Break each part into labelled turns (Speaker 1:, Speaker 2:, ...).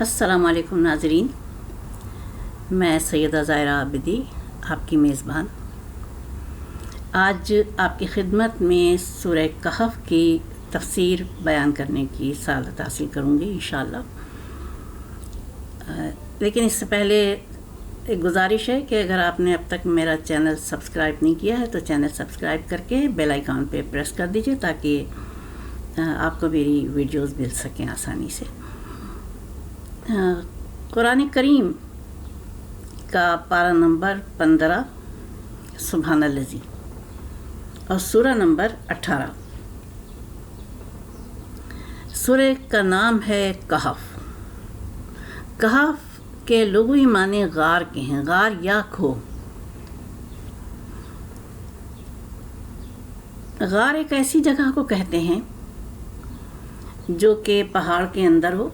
Speaker 1: السلام علیکم ناظرین، میں سیدہ ظاہرہ عابدی آپ کی میزبان آج آپ کی خدمت میں سورہ کہف کی تفسیر بیان کرنے کی سعادت حاصل کروں گی انشاءاللہ۔ لیکن اس سے پہلے ایک گزارش ہے کہ اگر آپ نے اب تک میرا چینل سبسکرائب نہیں کیا ہے تو چینل سبسکرائب کر کے بیل آئیکن پہ پریس کر دیجئے تاکہ آپ کو میری ویڈیوز مل سکیں آسانی سے۔ قرآن کریم کا پارہ نمبر 15 سبحان الذی اور سورہ نمبر 18۔ سورہ کا نام ہے کہف۔ کہف کے لغوی معنی غار کے ہیں، غار یا کھو۔ غار ایک ایسی جگہ کو کہتے ہیں جو کہ پہاڑ کے اندر ہو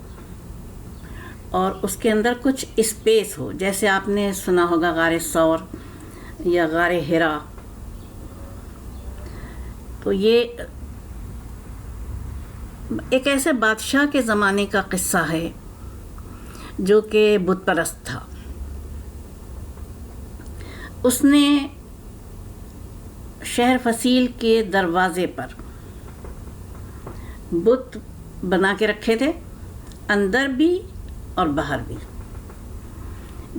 Speaker 1: اور اس کے اندر کچھ اسپیس ہو، جیسے آپ نے سنا ہوگا غار ثور یا غار حرا۔ تو یہ ایک ایسے بادشاہ کے زمانے کا قصہ ہے جو کہ بت پرست تھا۔ اس نے شہر فصیل کے دروازے پر بت بنا کے رکھے تھے، اندر بھی اور باہر بھی۔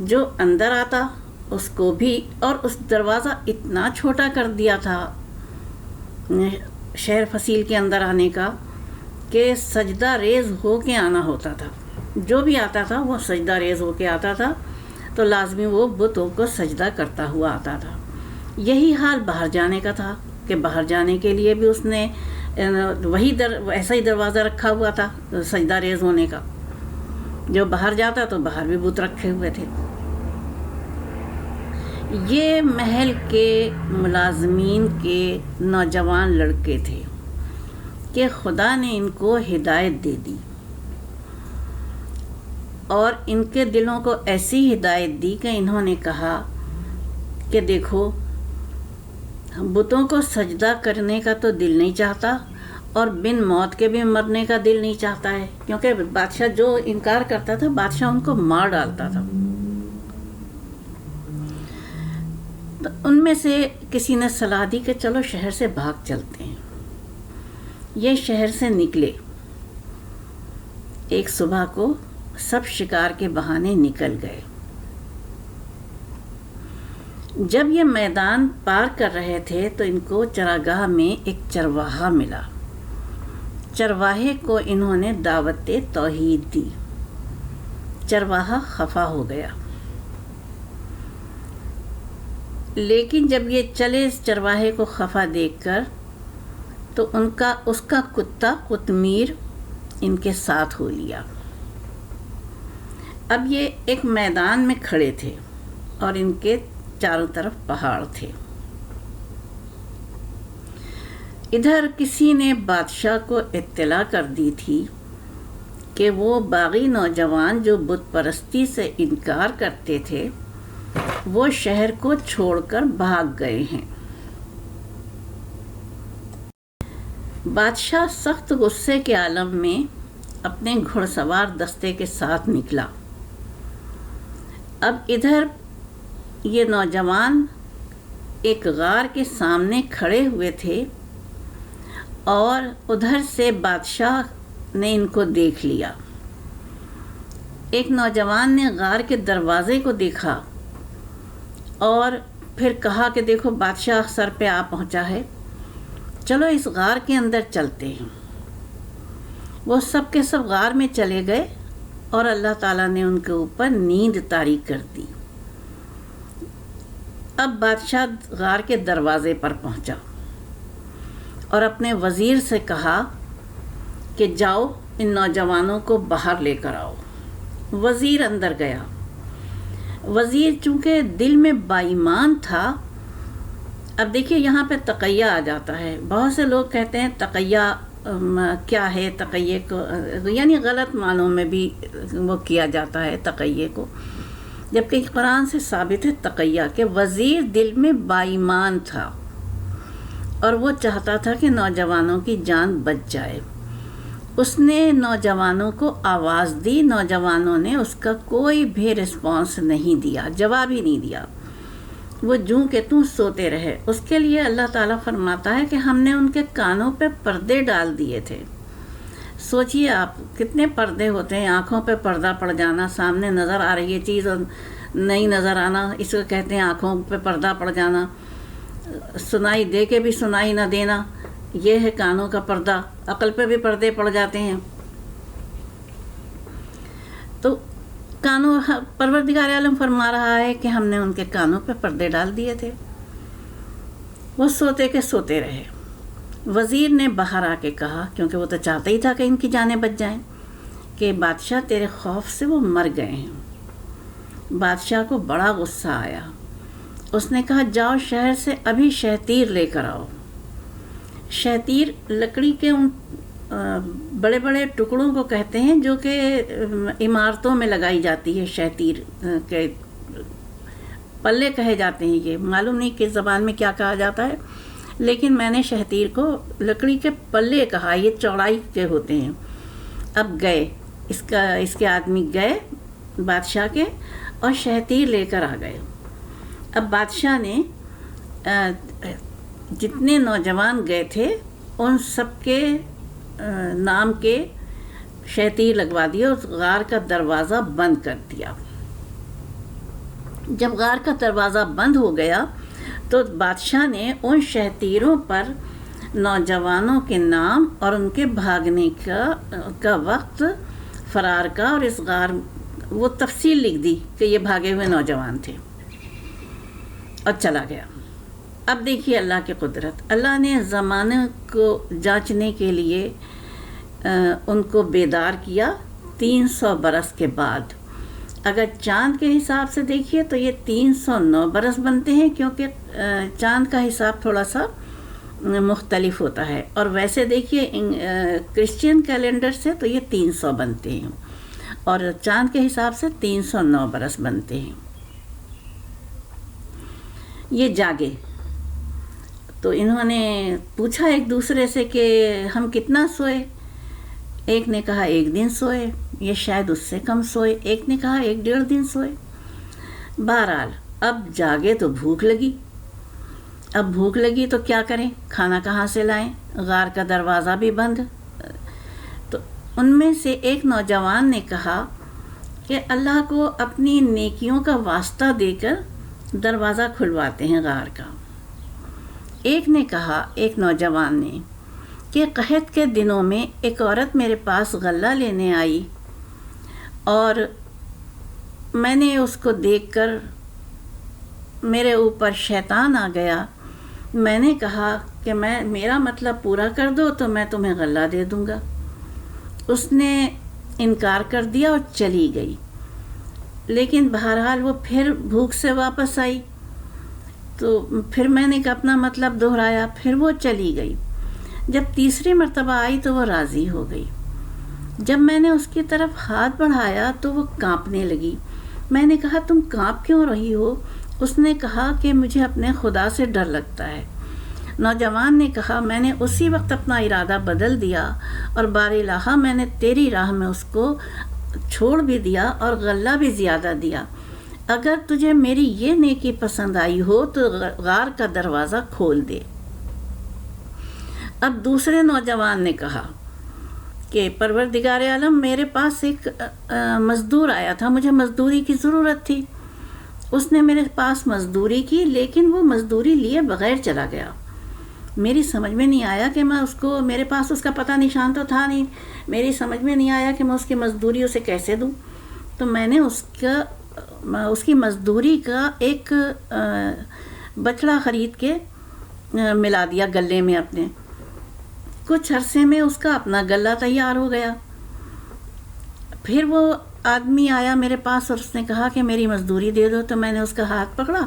Speaker 1: جو اندر آتا اس کو بھی، اور اس دروازہ اتنا چھوٹا کر دیا تھا شہر فصیل کے اندر آنے کا کہ سجدہ ریز ہو کے آنا ہوتا تھا۔ جو بھی آتا تھا وہ سجدہ ریز ہو کے آتا تھا، تو لازمی وہ بتوں کو سجدہ کرتا ہوا آتا تھا۔ یہی حال باہر جانے کا تھا کہ باہر جانے کے لیے بھی اس نے ایسا ہی دروازہ رکھا ہوا تھا سجدہ ریز ہونے کا۔ جو باہر جاتا تو باہر بھی بت رکھے ہوئے تھے۔ یہ محل کے ملازمین کے نوجوان لڑکے تھے کہ خدا نے ان کو ہدایت دے دی اور ان کے دلوں کو ایسی ہدایت دی کہ انہوں نے کہا کہ دیکھو، بتوں کو سجدہ کرنے کا تو دل نہیں چاہتا اور بن موت کے بھی مرنے کا دل نہیں چاہتا ہے، کیونکہ بادشاہ جو انکار کرتا تھا بادشاہ ان کو مار ڈالتا تھا۔ تو ان میں سے کسی نے صلاح دی کہ چلو شہر سے بھاگ چلتے ہیں۔ یہ شہر سے نکلے۔ ایک صبح کو سب شکار کے بہانے نکل گئے۔ جب یہ میدان پار کر رہے تھے تو ان کو چراگاہ میں ایک چرواہا ملا۔ چرواہے کو انہوں نے دعوت توحید دی۔ چرواہا خفا ہو گیا، لیکن جب یہ چلے اس چرواہے کو خفا دیکھ کر تو اس کا کتا قطمیر ان کے ساتھ ہو لیا۔ اب یہ ایک میدان میں کھڑے تھے اور ان کے چاروں طرف پہاڑ تھے۔ ادھر کسی نے بادشاہ کو اطلاع کر دی تھی کہ وہ باغی نوجوان جو بت پرستی سے انکار کرتے تھے وہ شہر کو چھوڑ کر بھاگ گئے ہیں۔ بادشاہ سخت غصے کے عالم میں اپنے گھڑ سوار دستے کے ساتھ نکلا۔ اب ادھر یہ نوجوان ایک غار کے سامنے کھڑے ہوئے تھے اور ادھر سے بادشاہ نے ان کو دیکھ لیا۔ ایک نوجوان نے غار کے دروازے کو دیکھا اور پھر کہا کہ دیکھو، بادشاہ سر پہ آ پہنچا ہے، چلو اس غار کے اندر چلتے ہیں۔ وہ سب کے سب غار میں چلے گئے اور اللہ تعالیٰ نے ان کے اوپر نیند طاری کر دی۔ اب بادشاہ غار کے دروازے پر پہنچا اور اپنے وزیر سے کہا کہ جاؤ ان نوجوانوں کو باہر لے کر آؤ۔ وزیر اندر گیا۔ وزیر چونکہ دل میں بائیمان تھا، اب دیکھیے یہاں پہ تقیہ آ جاتا ہے۔ بہت سے لوگ کہتے ہیں تقیہ کیا ہے، تقیہ کو یعنی غلط معنوں میں بھی وہ کیا جاتا ہے تقیہ کو، جبکہ قرآن سے ثابت ہے تقیہ کہ وزیر دل میں بائیمان تھا اور وہ چاہتا تھا کہ نوجوانوں کی جان بچ جائے۔ اس نے نوجوانوں کو آواز دی، نوجوانوں نے اس کا کوئی بھی رسپانس نہیں دیا، جواب ہی نہیں دیا، وہ جوں کہ توں سوتے رہے۔ اس کے لیے اللہ تعالیٰ فرماتا ہے کہ ہم نے ان کے کانوں پہ پردے ڈال دیے تھے۔ سوچئے آپ کتنے پردے ہوتے ہیں، آنکھوں پہ پردہ پڑ جانا، سامنے نظر آ رہی ہے چیز اور نہیں نظر آنا، اس کو کہتے ہیں آنکھوں پہ پردہ پڑ جانا۔ سنائی دے کے بھی سنائی نہ دینا، یہ ہے کانوں کا پردہ۔ عقل پہ بھی پردے پڑ جاتے ہیں۔ تو کانوں، پروردگار عالم فرما رہا ہے کہ ہم نے ان کے کانوں پہ پردے ڈال دیے تھے، وہ سوتے کے سوتے رہے۔ وزیر نے باہر آ کے کہا، کیونکہ وہ تو چاہتا ہی تھا کہ ان کی جانیں بچ جائیں، کہ بادشاہ تیرے خوف سے وہ مر گئے ہیں۔ بادشاہ کو بڑا غصہ آیا۔ اس نے کہا جاؤ شہر سے ابھی شہتیر لے کر آؤ۔ شہتیر لکڑی کے ان بڑے بڑے ٹکڑوں کو کہتے ہیں جو کہ عمارتوں میں لگائی جاتی ہے، شہتیر کے پلے کہے جاتے ہیں۔ یہ معلوم نہیں کس زبان میں کیا کہا جاتا ہے، لیکن میں نے شہتیر کو لکڑی کے پلے کہا، یہ چوڑائی کے ہوتے ہیں۔ اب گئے اس کے آدمی گئے بادشاہ کے اور شہتیر لے کر آ گئے۔ اب بادشاہ نے جتنے نوجوان گئے تھے ان سب کے نام کے شہتیر لگوا دیے اور غار کا دروازہ بند کر دیا۔ جب غار کا دروازہ بند ہو گیا تو بادشاہ نے ان شہتیروں پر نوجوانوں کے نام اور ان کے بھاگنے کا وقت، فرار کا، اور اس غار وہ تفصیل لکھ دی کہ یہ بھاگے ہوئے نوجوان تھے، اور چلا گیا۔ اب دیکھیے اللہ کی قدرت، اللہ نے زمانے کو جانچنے کے لیے ان کو بیدار کیا 300 برس کے بعد۔ اگر چاند کے حساب سے دیکھیے تو یہ 309 برس بنتے ہیں، کیونکہ چاند کا حساب تھوڑا سا مختلف ہوتا ہے، اور ویسے دیکھیے کرسچین کیلنڈر سے تو یہ 300 بنتے ہیں، اور چاند کے حساب سے 309 برس بنتے ہیں۔ یہ جاگے تو انہوں نے پوچھا ایک دوسرے سے کہ ہم کتنا سوئے؟ ایک نے کہا 1 دن سوئے، یہ شاید اس سے کم سوئے۔ ایک نے کہا 1 ڈیڑھ دن سوئے۔ بہرحال اب جاگے تو بھوک لگی۔ اب بھوک لگی تو کیا کریں، کھانا کہاں سے لائیں، غار کا دروازہ بھی بند۔ تو ان میں سے ایک نوجوان نے کہا کہ اللہ کو اپنی نیکیوں کا واسطہ دے کر دروازہ کھلواتے ہیں غار کا۔ ایک نے کہا، ایک نوجوان نے، کہ قحط کے دنوں میں ایک عورت میرے پاس غلہ لینے آئی اور میں نے اس کو دیکھ کر میرے اوپر شیطان آ گیا۔ میں نے کہا کہ میرا مطلب پورا کر دو تو میں تمہیں غلہ دے دوں گا۔ اس نے انکار کر دیا اور چلی گئی، لیکن بہرحال وہ پھر بھوک سے واپس آئی، تو پھر میں نے اپنا مطلب دہرایا، پھر وہ چلی گئی۔ جب تیسری مرتبہ آئی تو وہ راضی ہو گئی۔ جب میں نے اس کی طرف ہاتھ بڑھایا تو وہ کانپنے لگی۔ میں نے کہا تم کانپ کیوں رہی ہو؟ اس نے کہا کہ مجھے اپنے خدا سے ڈر لگتا ہے۔ نوجوان نے کہا میں نے اسی وقت اپنا ارادہ بدل دیا اور بار الہ میں نے تیری راہ میں اس کو چھوڑ بھی دیا اور غلہ بھی زیادہ دیا۔ اگر تجھے میری یہ نیکی پسند آئی ہو تو غار کا دروازہ کھول دے۔ اب دوسرے نوجوان نے کہا کہ پروردگار عالم، میرے پاس ایک مزدور آیا تھا، مجھے مزدوری کی ضرورت تھی۔ اس نے میرے پاس مزدوری کی، لیکن وہ مزدوری لیے بغیر چلا گیا۔ میری سمجھ میں نہیں آیا کہ میں اس کو، میرے پاس اس کا پتہ نشان تو تھا نہیں، میری سمجھ میں نہیں آیا کہ میں اس کی مزدوری اسے کیسے دوں۔ تو میں نے اس کی مزدوری کا ایک بچڑا خرید کے ملا دیا گلے میں اپنے۔ کچھ عرصے میں اس کا اپنا گلہ تیار ہو گیا۔ پھر وہ آدمی آیا میرے پاس اور اس نے کہا کہ میری مزدوری دے دو، تو میں نے اس کا ہاتھ پکڑا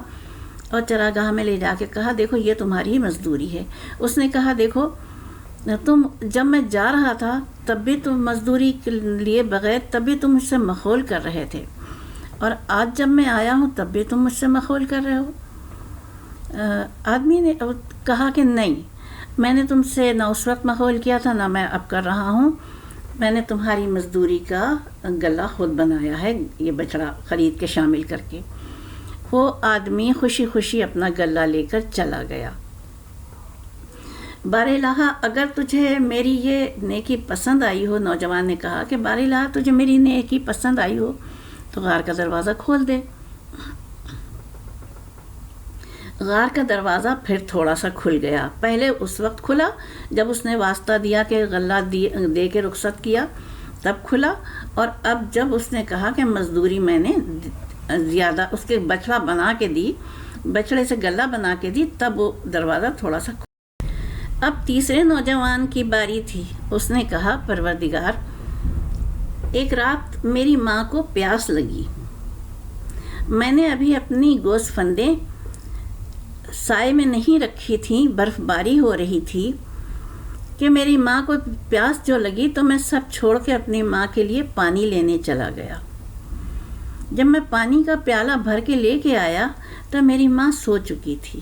Speaker 1: اور چراگاہ میں لے جا کے کہا دیکھو یہ تمہاری مزدوری ہے۔ اس نے کہا دیکھو تم جب میں جا رہا تھا تب بھی تم مزدوری کے لیے بغیر، تب بھی تم مجھ سے مخول کر رہے تھے، اور آج جب میں آیا ہوں تب بھی تم مجھ سے مخول کر رہے ہو۔ آدمی نے کہا کہ نہیں، میں نے تم سے نہ اس وقت مخول کیا تھا، نہ میں اب کر رہا ہوں، میں نے تمہاری مزدوری کا گلا خود بنایا ہے، یہ بچڑا خرید کے شامل کر کے۔ وہ آدمی خوشی خوشی اپنا گلا لے کر چلا گیا۔ بار الہ اگر تجھے میری یہ نیکی پسند آئی ہو، نوجوان نے کہا کہ بار الہ تجھے میری نیکی پسند آئی ہو تو غار کا دروازہ کھول دے۔ غار کا دروازہ پھر تھوڑا سا کھل گیا۔ پہلے اس وقت کھلا جب اس نے واسطہ دیا کہ غلہ دے کے رخصت کیا، تب کھلا، اور اب جب اس نے کہا کہ مزدوری میں نے زیادہ اس کے بچڑا بنا کے دی، بچڑے سے گلہ بنا کے دی، تب وہ دروازہ تھوڑا سا کھلا۔ اب تیسرے نوجوان کی باری تھی۔ اس نے کہا پروردگار، ایک رات میری ماں کو پیاس لگی، میں نے ابھی اپنی گوشت فندیں سائے میں نہیں رکھی تھیں، برف باری ہو رہی تھی کہ میری ماں کو پیاس جو لگی تو میں سب چھوڑ کے اپنی ماں کے لیے پانی لینے چلا گیا۔ جب میں پانی کا پیالہ بھر کے لے کے آیا تو میری ماں سو چکی تھی۔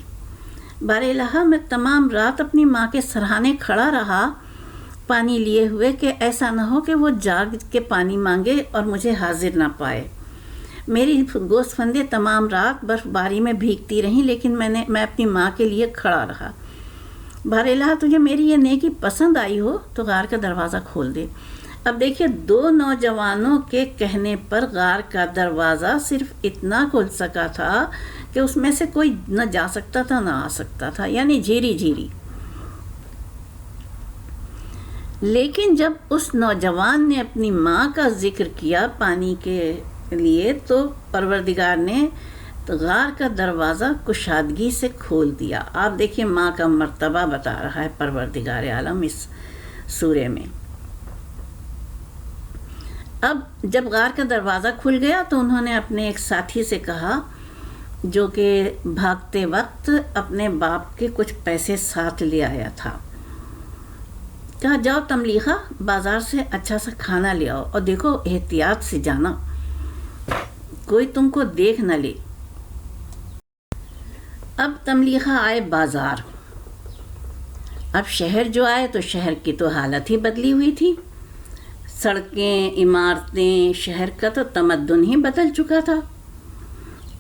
Speaker 1: بار الہ میں تمام رات اپنی ماں کے سرہانے کھڑا رہا پانی لیے ہوئے کہ ایسا نہ ہو کہ وہ جاگ کے پانی مانگے اور مجھے حاضر نہ پائے۔ میری گوشت فندیں تمام رات برف باری میں بھیگتی رہیں، لیکن میں اپنی ماں کے لیے کھڑا رہا۔ بار الہ تجھے میری یہ نیکی پسند آئی ہو تو غار کا دروازہ کھول دے۔ اب دیکھیے، دو نوجوانوں کے کہنے پر غار کا دروازہ صرف اتنا کھل سکا تھا کہ اس میں سے کوئی نہ جا سکتا تھا نہ آ سکتا تھا، یعنی جھیری جھیری۔ لیکن جب اس نوجوان نے اپنی ماں کا ذکر کیا پانی کے لیے تو پروردگار نے غار کا دروازہ کشادگی سے کھول دیا۔ آپ دیکھیے ماں کا مرتبہ بتا رہا ہے پروردگار عالم اس سورے میں۔ اب جب غار کا دروازہ کھل گیا تو انہوں نے اپنے ایک ساتھی سے کہا، جو کہ بھاگتے وقت اپنے باپ کے کچھ پیسے ساتھ لے آیا تھا، کہا جاؤ تملیخہ بازار سے اچھا سا کھانا لے آؤ، اور دیکھو احتیاط سے جانا، کوئی تم کو دیکھ نہ لے۔ اب تملیخہ آئے بازار۔ اب شہر جو آئے تو شہر کی تو حالت ہی بدلی ہوئی تھی، سڑکیں، عمارتیں، شہر کا تو تمدن ہی بدل چکا تھا۔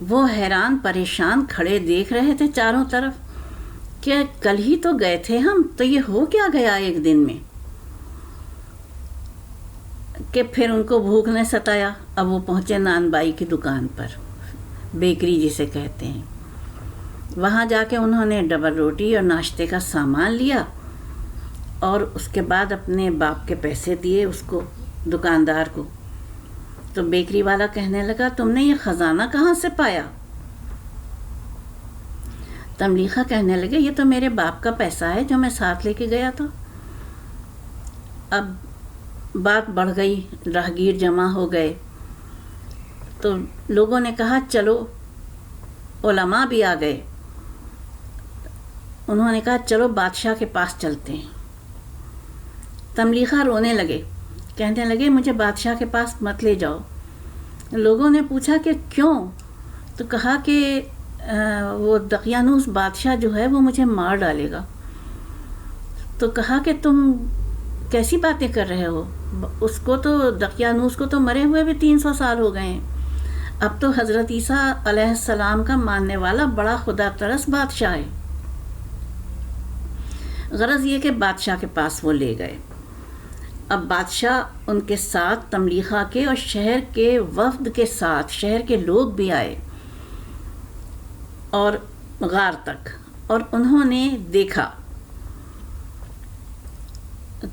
Speaker 1: وہ حیران پریشان کھڑے دیکھ رہے تھے چاروں طرف کہ کل ہی تو گئے تھے ہم، تو یہ ہو کیا گیا ایک دن میں کہ پھر ان کو بھوک نے ستایا۔ اب وہ پہنچے نان بائی کی دکان پر، بیکری جسے کہتے ہیں۔ وہاں جا کے انہوں نے ڈبل روٹی اور ناشتے کا سامان لیا، اور اس کے بعد اپنے باپ کے پیسے دیے اس کو، دکاندار کو۔ تو بیکری والا کہنے لگا تم نے یہ خزانہ کہاں سے پایا؟ تملیخہ کہنے لگے یہ تو میرے باپ کا پیسہ ہے جو میں ساتھ لے کے گیا تھا۔ اب بات بڑھ گئی، راہگیر جمع ہو گئے تو لوگوں نے کہا چلو، علماء بھی آ گئے، انہوں نے کہا چلو بادشاہ کے پاس چلتے ہیں۔ تملیخہ رونے لگے، کہنے لگے مجھے بادشاہ کے پاس مت لے جاؤ۔ لوگوں نے پوچھا کہ کیوں؟ تو کہا کہ وہ دقیانوس بادشاہ جو ہے وہ مجھے مار ڈالے گا۔ تو کہا کہ تم کیسی باتیں کر رہے ہو؟ اس کو تو دقیانوس کو تو مرے ہوئے بھی 300 سال ہو گئے ہیں، اب تو حضرت عیسیٰ علیہ السلام کا ماننے والا بڑا خدا پرست بادشاہ ہے۔ غرض یہ کہ بادشاہ کے پاس وہ لے گئے۔ اب بادشاہ ان کے ساتھ تملیخہ کے اور شہر کے وفد کے ساتھ، شہر کے لوگ بھی آئے اور غار تک، اور انہوں نے دیکھا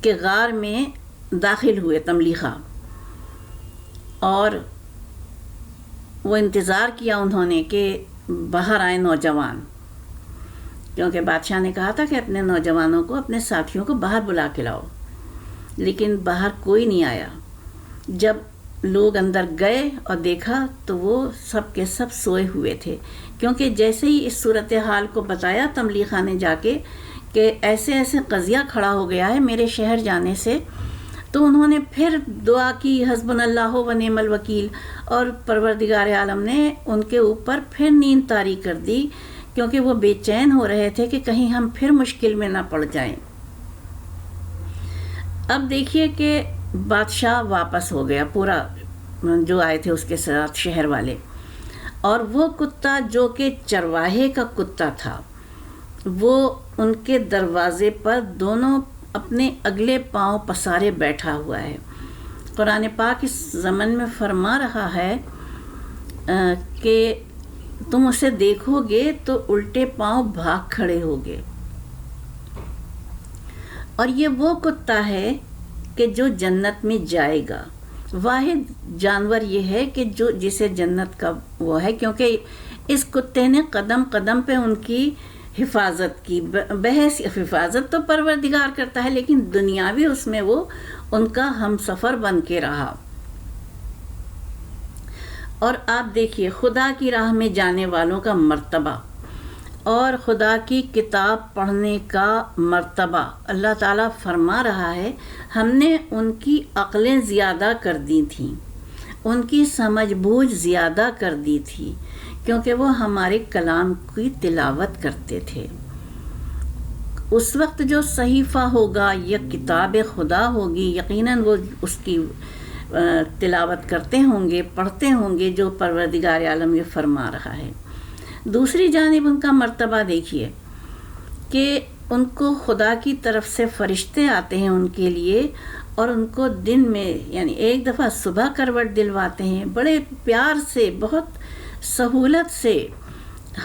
Speaker 1: کہ غار میں داخل ہوئے تملیخہ، اور وہ انتظار کیا انہوں نے کہ باہر آئے نوجوان، کیونکہ بادشاہ نے کہا تھا کہ اپنے نوجوانوں کو، اپنے ساتھیوں کو باہر بلا کے لاؤ، لیکن باہر کوئی نہیں آیا۔ جب لوگ اندر گئے اور دیکھا تو وہ سب کے سب سوئے ہوئے تھے، کیونکہ جیسے ہی اس صورتحال کو بتایا تملیخہ نے جا کے کہ ایسے ایسے قضیہ کھڑا ہو گیا ہے میرے شہر جانے سے، تو انہوں نے پھر دعا کی حسبنا اللہ و نعم الوکیل، اور پروردگار عالم نے ان کے اوپر پھر نیند طاری کر دی، کیونکہ وہ بے چین ہو رہے تھے کہ کہیں ہم پھر مشکل میں نہ پڑ جائیں۔ اب دیکھیے کہ بادشاہ واپس ہو گیا، پورا جو آئے تھے اس کے ساتھ شہر والے، اور وہ کتا جو کہ چرواہے کا کتا تھا وہ ان کے دروازے پر دونوں اپنے اگلے پاؤں پسارے بیٹھا ہوا ہے۔ قرآن پاک اس زمن میں فرما رہا ہے کہ تم اسے دیکھو گے تو الٹے پاؤں بھاگ کھڑے ہوگے، اور یہ وہ کتا ہے کہ جو جنت میں جائے گا۔ واحد جانور یہ ہے کہ جو جسے جنت کا وہ ہے، کیونکہ اس کتے نے قدم قدم پہ ان کی حفاظت کی۔ بحث حفاظت تو پروردگار کرتا ہے، لیکن دنیاوی اس میں وہ ان کا ہم سفر بن کے رہا۔ اور آپ دیکھیے خدا کی راہ میں جانے والوں کا مرتبہ اور خدا کی کتاب پڑھنے کا مرتبہ، اللہ تعالیٰ فرما رہا ہے ہم نے ان کی عقلیں زیادہ کر دی تھیں، ان کی سمجھ بوجھ زیادہ کر دی تھی، کیونکہ وہ ہمارے کلام کی تلاوت کرتے تھے۔ اس وقت جو صحیفہ ہوگا یا کتاب خدا ہوگی، یقیناً وہ اس کی تلاوت کرتے ہوں گے، پڑھتے ہوں گے، جو پروردگار عالم یہ فرما رہا ہے۔ دوسری جانب ان کا مرتبہ دیکھیے کہ ان کو خدا کی طرف سے فرشتے آتے ہیں ان کے لیے، اور ان کو دن میں یعنی ایک دفعہ صبح کروٹ دلواتے ہیں، بڑے پیار سے، بہت سہولت سے،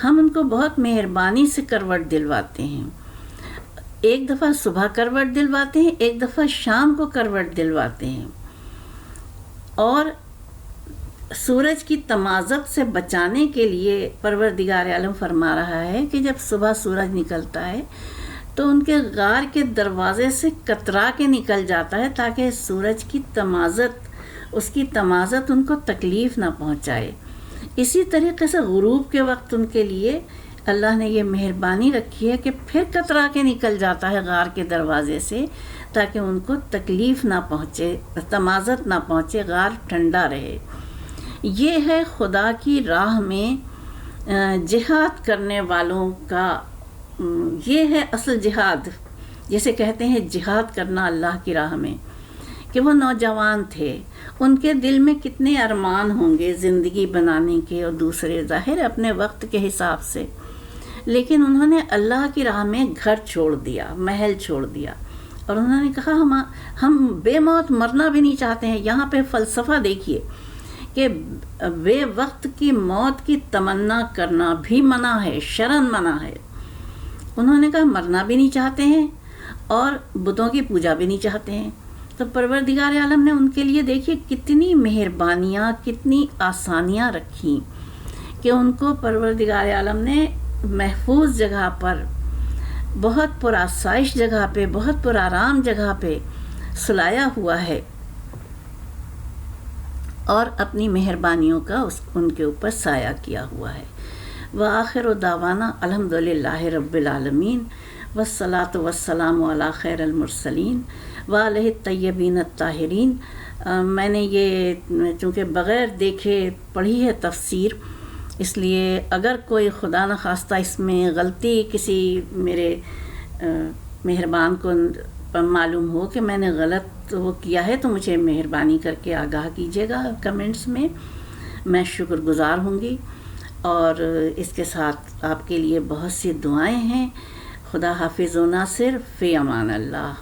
Speaker 1: ہم ان کو بہت مہربانی سے کروٹ دلواتے ہیں۔ ایک دفعہ صبح کروٹ دلواتے ہیں، ایک دفعہ شام کو کروٹ دلواتے ہیں، اور سورج کی تمازت سے بچانے کے لیے پروردگار عالم فرما رہا ہے کہ جب صبح سورج نکلتا ہے تو ان کے غار کے دروازے سے کترا کے نکل جاتا ہے، تاکہ سورج کی تمازت، اس کی تمازت ان کو تکلیف نہ پہنچائے۔ اسی طریقے سے غروب کے وقت ان کے لیے اللہ نے یہ مہربانی رکھی ہے کہ پھر کترا کے نکل جاتا ہے غار کے دروازے سے، تاکہ ان کو تکلیف نہ پہنچے، تمازت نہ پہنچے، غار ٹھنڈا رہے۔ یہ ہے خدا کی راہ میں جہاد کرنے والوں کا، یہ ہے اصل جہاد، جسے کہتے ہیں جہاد کرنا اللہ کی راہ میں۔ کہ وہ نوجوان تھے، ان کے دل میں کتنے ارمان ہوں گے زندگی بنانے کے، اور دوسرے ظاہر اپنے وقت کے حساب سے، لیکن انہوں نے اللہ کی راہ میں گھر چھوڑ دیا، محل چھوڑ دیا، اور انہوں نے کہا ہم بے موت مرنا بھی نہیں چاہتے ہیں۔ یہاں پہ فلسفہ دیکھیے کہ بے وقت کی موت کی تمنا کرنا بھی منع ہے، شرعاً منع ہے۔ انہوں نے کہا مرنا بھی نہیں چاہتے ہیں اور بتوں کی پوجا بھی نہیں چاہتے ہیں۔ تو پروردگار عالم نے ان کے لیے دیکھیے کتنی مہربانیاں، کتنی آسانیاں رکھیں کہ ان کو پروردگار عالم نے محفوظ جگہ پر، بہت پرآسائش جگہ پہ، بہت پرآرام جگہ پہ سلایا ہوا ہے، اور اپنی مہربانیوں کا ان کے اوپر سایہ کیا ہوا ہے۔ وآخر دعوانا الحمدللہ رب العالمین، والصلاة والسلام علی خیر المرسلین وعلیہ الطیبین الطاہرین۔ میں نے یہ چونکہ بغیر دیکھے پڑھی ہے تفسیر، اس لیے اگر کوئی خدا نخواستہ اس میں غلطی کسی میرے مہربان کو معلوم ہو کہ میں نے غلط وہ کیا ہے، تو مجھے مہربانی کر کے آگاہ کیجیے گا کمنٹس میں شکر گزار ہوں گی۔ اور اس کے ساتھ آپ کے لیے بہت سی دعائیں ہیں۔ خدا حافظ و ناصر، فی امان اللہ۔